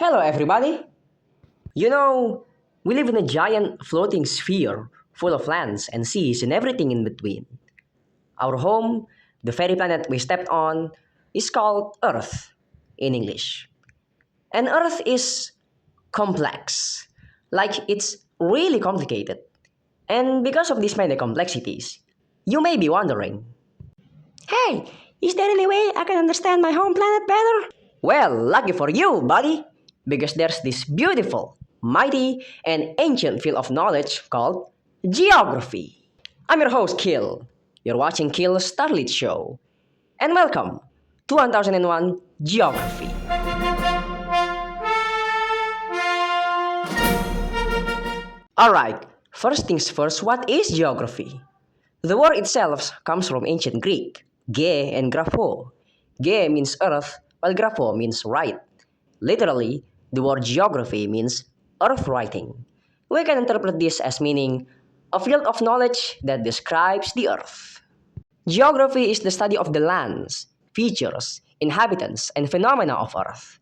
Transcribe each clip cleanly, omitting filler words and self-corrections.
Hello, everybody. You know, we live in a giant floating sphere full of lands and seas and everything in between. Our home, the very planet we stepped on, is called Earth in English. And Earth is complex, like it's really complicated. And because of these many complexities, you may be wondering, hey, is there any way I can understand my home planet better? Well, lucky for you, buddy, because there's this beautiful, mighty, and ancient field of knowledge called geography. I'm your host, Kill. You're watching Kill's Starlit Show. And welcome to 1001 Geography. Alright, first things first, what is geography? The word itself comes from ancient Greek, ge and grapho. Ge means earth, while grapho means write. Literally, the word geography means earth writing. We can interpret this as meaning a field of knowledge that describes the earth. Geography is the study of the lands, features, inhabitants, and phenomena of earth.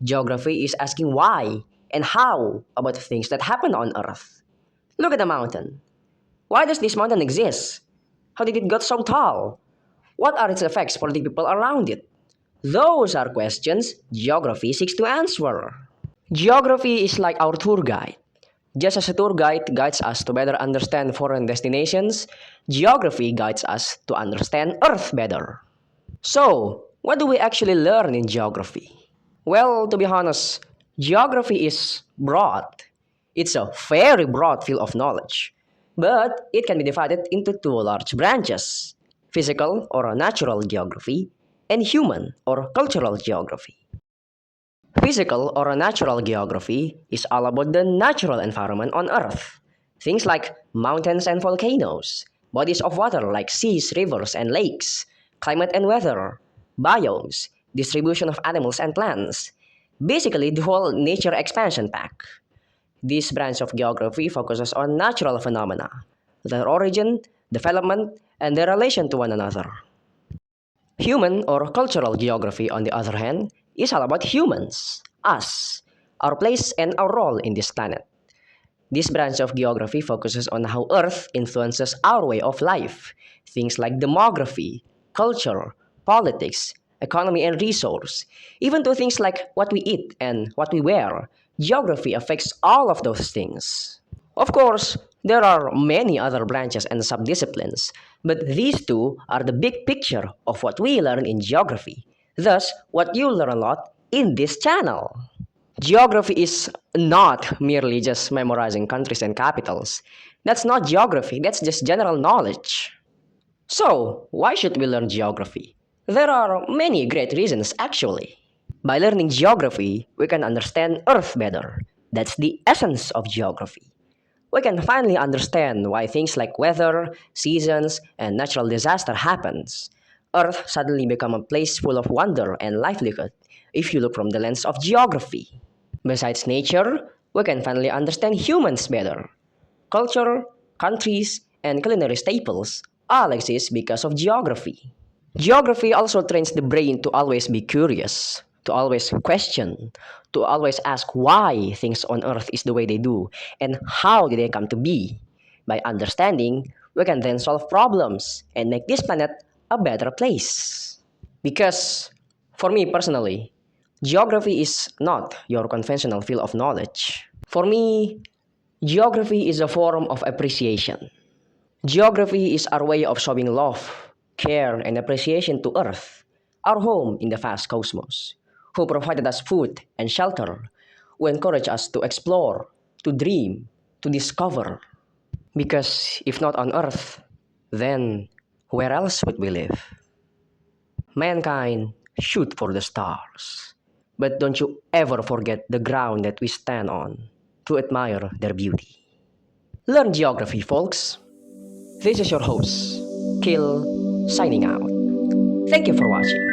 Geography is asking why and how about things that happen on earth. Look at the mountain. Why does this mountain exist? How did it get so tall? What are its effects for the people around it? Those are questions geography seeks to answer. Geography is like our tour guide. Just as a tour guide guides us to better understand foreign destinations, geography guides us to understand Earth better. So, what do we actually learn in geography? Well, to be honest, geography is broad. It's a very broad field of knowledge, but it can be divided into two large branches: physical or natural geography and human or cultural geography. Physical or natural geography is all about the natural environment on Earth. Things like mountains and volcanoes, bodies of water like seas, rivers, and lakes, climate and weather, biomes, distribution of animals and plants. Basically, the whole nature expansion pack. This branch of geography focuses on natural phenomena, their origin, development, and their relation to one another. Human or cultural geography, on the other hand, is all about humans, us, our place and our role in this planet. This branch of geography focuses on how Earth influences our way of life, things like demography, culture, politics, economy, and resource, even to things like what we eat and what we wear. Geography affects all of those things. Of course, there are many other branches and subdisciplines, but these two are the big picture of what we learn in geography. Thus, what you learn a lot in this channel. Geography is not merely just memorizing countries and capitals. That's not geography, that's just general knowledge. So, why should we learn geography? There are many great reasons actually. By learning geography, we can understand Earth better. That's the essence of geography. We can finally understand why things like weather, seasons, and natural disaster happens. Earth suddenly become a place full of wonder and livelihood if you look from the lens of geography. Besides nature, we can finally understand humans better. Culture, countries, and culinary staples all exist because of geography. Geography also trains the brain to always be curious, to always question, to always ask why things on Earth is the way they do, and how did they come to be. By understanding, we can then solve problems and make this planet a better place. Because, for me personally, geography is not your conventional field of knowledge. For me, geography is a form of appreciation. Geography is our way of showing love, care, and appreciation to Earth, our home in the vast cosmos, who provided us food and shelter, who encourage us to explore, to dream, to discover. Because if not on Earth, then where else would we live? Mankind shoot for the stars. But don't you ever forget the ground that we stand on to admire their beauty. Learn geography, folks. This is your host, Kill, signing out. Thank you for watching.